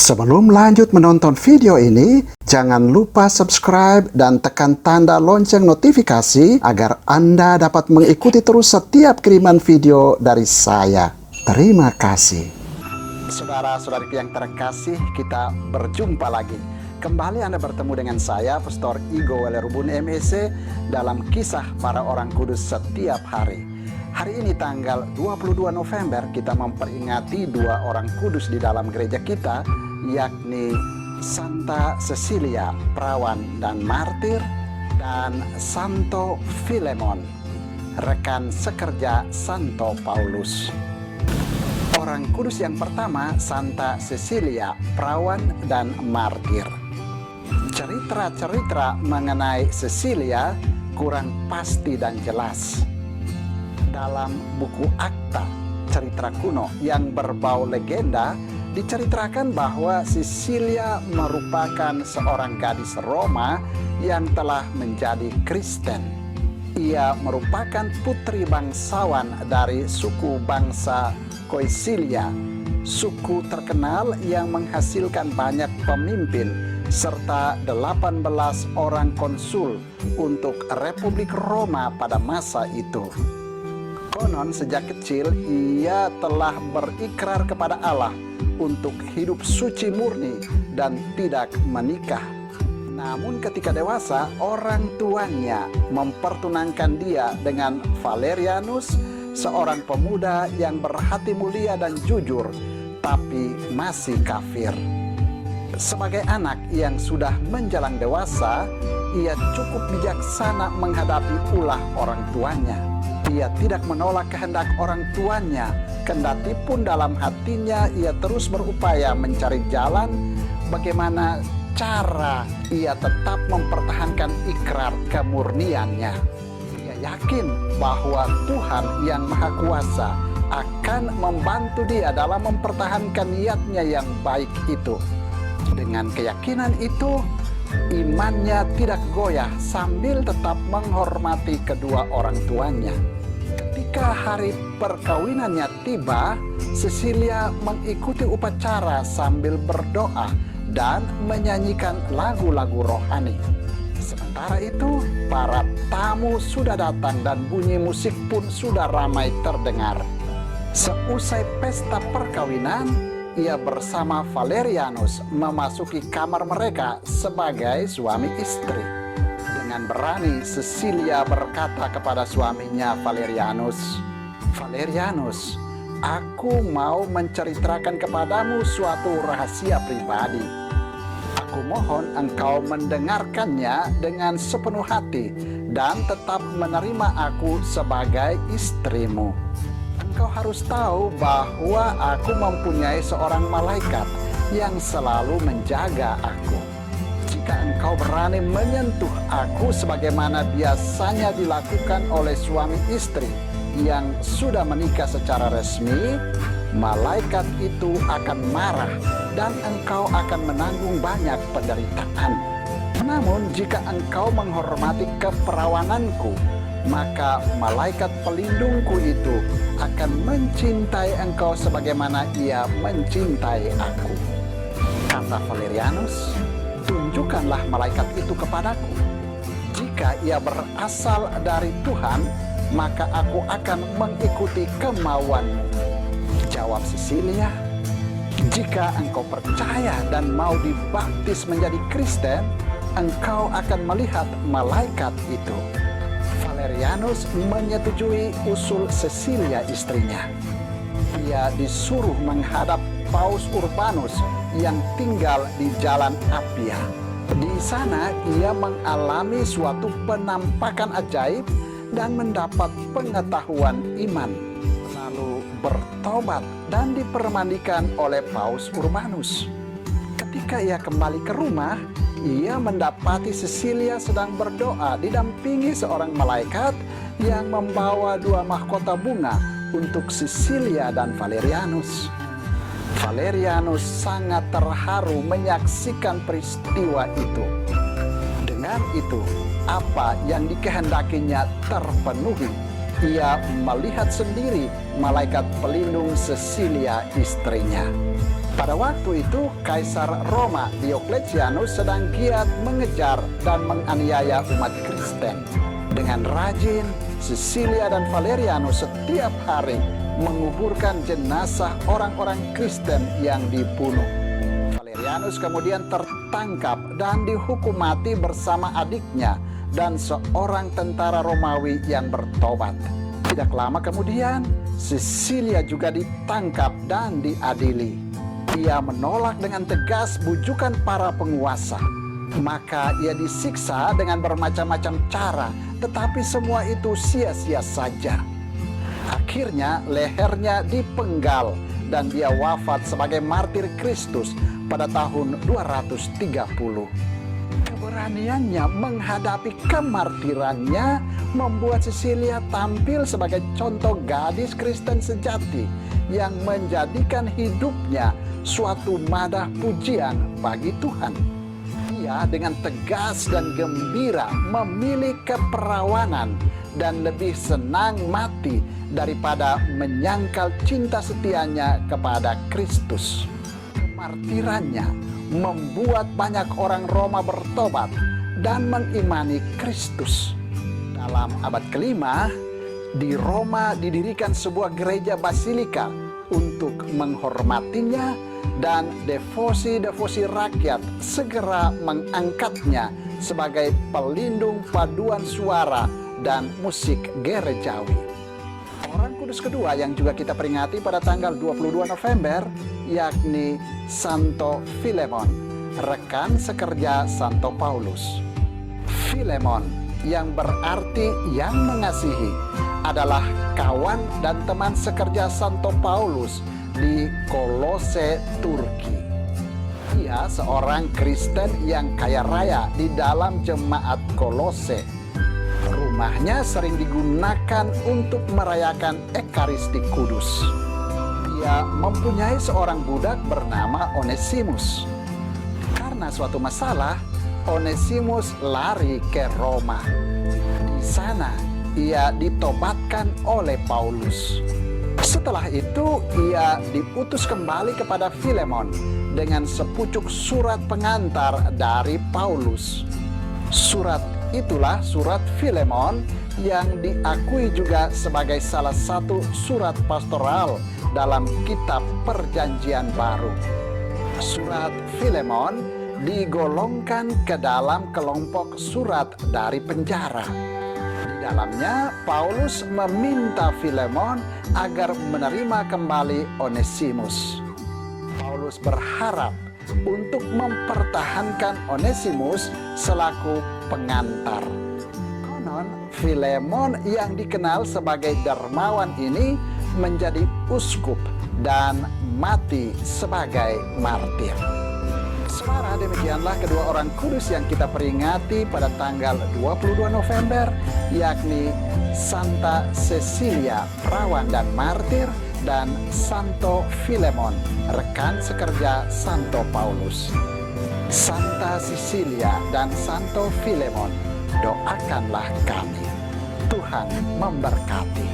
Sebelum lanjut menonton video ini, jangan lupa subscribe dan tekan tanda lonceng notifikasi agar Anda dapat mengikuti terus setiap kiriman video dari saya. Terima kasih. Saudara-saudariku yang terkasih, kita berjumpa lagi. Kembali Anda bertemu dengan saya, Pastor Igo Welerubun MEC, dalam kisah para orang kudus setiap hari. Hari ini tanggal 22 November kita memperingati dua orang kudus di dalam gereja kita, yakni Santa Cecilia, perawan dan martir, dan Santo Filemon, rekan sekerja Santo Paulus. Orang kudus yang pertama, Santa Cecilia, perawan dan martir. Cerita-cerita mengenai Cecilia kurang pasti dan jelas. Dalam buku akta, cerita kuno yang berbau legenda, diceritakan bahwa Cecilia merupakan seorang gadis Roma yang telah menjadi Kristen. Ia merupakan putri bangsawan dari suku bangsa Koisilia, suku terkenal yang menghasilkan banyak pemimpin serta 18 orang konsul untuk Republik Roma pada masa itu. Konon sejak kecil ia telah berikrar kepada Allah untuk hidup suci murni dan tidak menikah. Namun ketika dewasa, orang tuanya mempertunangkan dia dengan Valerianus, seorang pemuda yang berhati mulia dan jujur, tapi masih kafir. Sebagai anak yang sudah menjelang dewasa, ia cukup bijaksana menghadapi ulah orang tuanya. Ia tidak menolak kehendak orang tuanya, kendati pun dalam hatinya ia terus berupaya mencari jalan bagaimana cara ia tetap mempertahankan ikrar kemurniannya. Ia yakin bahwa Tuhan yang Maha Kuasa akan membantu dia dalam mempertahankan niatnya yang baik itu. Dengan keyakinan itu, imannya tidak goyah sambil tetap menghormati kedua orang tuanya. Ketika hari perkawinannya tiba, Cecilia mengikuti upacara sambil berdoa dan menyanyikan lagu-lagu rohani. Sementara itu, para tamu sudah datang dan bunyi musik pun sudah ramai terdengar. Seusai pesta perkawinan, ia bersama Valerianus memasuki kamar mereka sebagai suami istri. Dengan berani, Cecilia berkata kepada suaminya Valerianus, "Valerianus, aku mau menceritakan kepadamu suatu rahasia pribadi. Aku mohon engkau mendengarkannya dengan sepenuh hati dan tetap menerima aku sebagai istrimu. Engkau harus tahu bahwa aku mempunyai seorang malaikat yang selalu menjaga aku. Jika engkau berani menyentuh aku sebagaimana biasanya dilakukan oleh suami istri yang sudah menikah secara resmi, malaikat itu akan marah dan engkau akan menanggung banyak penderitaan. Namun jika engkau menghormati keperawananku, maka malaikat pelindungku itu akan mencintai engkau sebagaimana ia mencintai aku." Kata Valerianus, "Tunjukkanlah malaikat itu kepadaku. Jika ia berasal dari Tuhan, maka aku akan mengikuti kemauanmu." Jawab Cecilia, "Jika engkau percaya dan mau dibaptis menjadi Kristen, engkau akan melihat malaikat itu." Valerianus menyetujui usul Cecilia istrinya. Ia disuruh menghadap Paus Urbanus yang tinggal di Jalan Appia. Di sana ia mengalami suatu penampakan ajaib dan mendapat pengetahuan iman, lalu bertobat dan dipermandikan oleh Paus Urbanus. Ketika ia kembali ke rumah, ia mendapati Cecilia sedang berdoa didampingi seorang malaikat yang membawa 2 mahkota bunga untuk Cecilia dan Valerianus. Valerianus sangat terharu menyaksikan peristiwa itu. Dengan itu, apa yang dikehendakinya terpenuhi. Ia melihat sendiri malaikat pelindung Cecilia istrinya. Pada waktu itu, Kaisar Roma Diokletianus sedang giat mengejar dan menganiaya umat Kristen. Dengan rajin, Sisilia dan Valerianus setiap hari menguburkan jenazah orang-orang Kristen yang dibunuh. Valerianus kemudian tertangkap dan dihukum mati bersama adiknya dan seorang tentara Romawi yang bertobat. Tidak lama kemudian, Sisilia juga ditangkap dan diadili. Ia menolak dengan tegas bujukan para penguasa. Maka ia disiksa dengan bermacam-macam cara, tetapi semua itu sia-sia saja. Akhirnya lehernya dipenggal dan dia wafat sebagai martir Kristus pada tahun 230. Keberaniannya menghadapi kemartirannya membuat Sisilia tampil sebagai contoh gadis Kristen sejati yang menjadikan hidupnya suatu madah pujian bagi Tuhan. Ia dengan tegas dan gembira memilih keperawanan dan lebih senang mati daripada menyangkal cinta setianya kepada Kristus. Kemartirannya membuat banyak orang Roma bertobat dan mengimani Kristus. Dalam abad kelima, di Roma didirikan sebuah gereja basilika untuk menghormatinya, dan devosi-devosi rakyat segera mengangkatnya sebagai pelindung paduan suara dan musik gerejawi. Orang kudus kedua yang juga kita peringati pada tanggal 22 November, yakni Santo Filemon, rekan sekerja Santo Paulus. Filemon, yang berarti yang mengasihi, adalah kawan dan teman sekerja Santo Paulus di Kolose, Turki. Ia seorang Kristen yang kaya raya di dalam jemaat Kolose. Rumahnya sering digunakan untuk merayakan Ekaristi Kudus. Ia mempunyai seorang budak bernama Onesimus. Karena suatu masalah, Onesimus lari ke Roma. Di sana ia ditobatkan oleh Paulus. Setelah itu ia diutus kembali kepada Filemon dengan sepucuk surat pengantar dari Paulus. Surat itulah surat Filemon yang diakui juga sebagai salah satu surat pastoral dalam kitab Perjanjian Baru. Surat Filemon digolongkan ke dalam kelompok surat dari penjara. Di dalamnya Paulus meminta Filemon agar menerima kembali Onesimus. Paulus berharap untuk mempertahankan Onesimus selaku pengantar. Konon Filemon yang dikenal sebagai dermawan ini menjadi uskup dan mati sebagai martir. Saudara, demikianlah kedua orang kudus yang kita peringati pada tanggal 22 November, yakni Santa Cecilia, perawan dan martir, dan Santo Filemon, rekan sekerja Santo Paulus. Santa Cecilia dan Santo Filemon, doakanlah kami. Tuhan memberkati.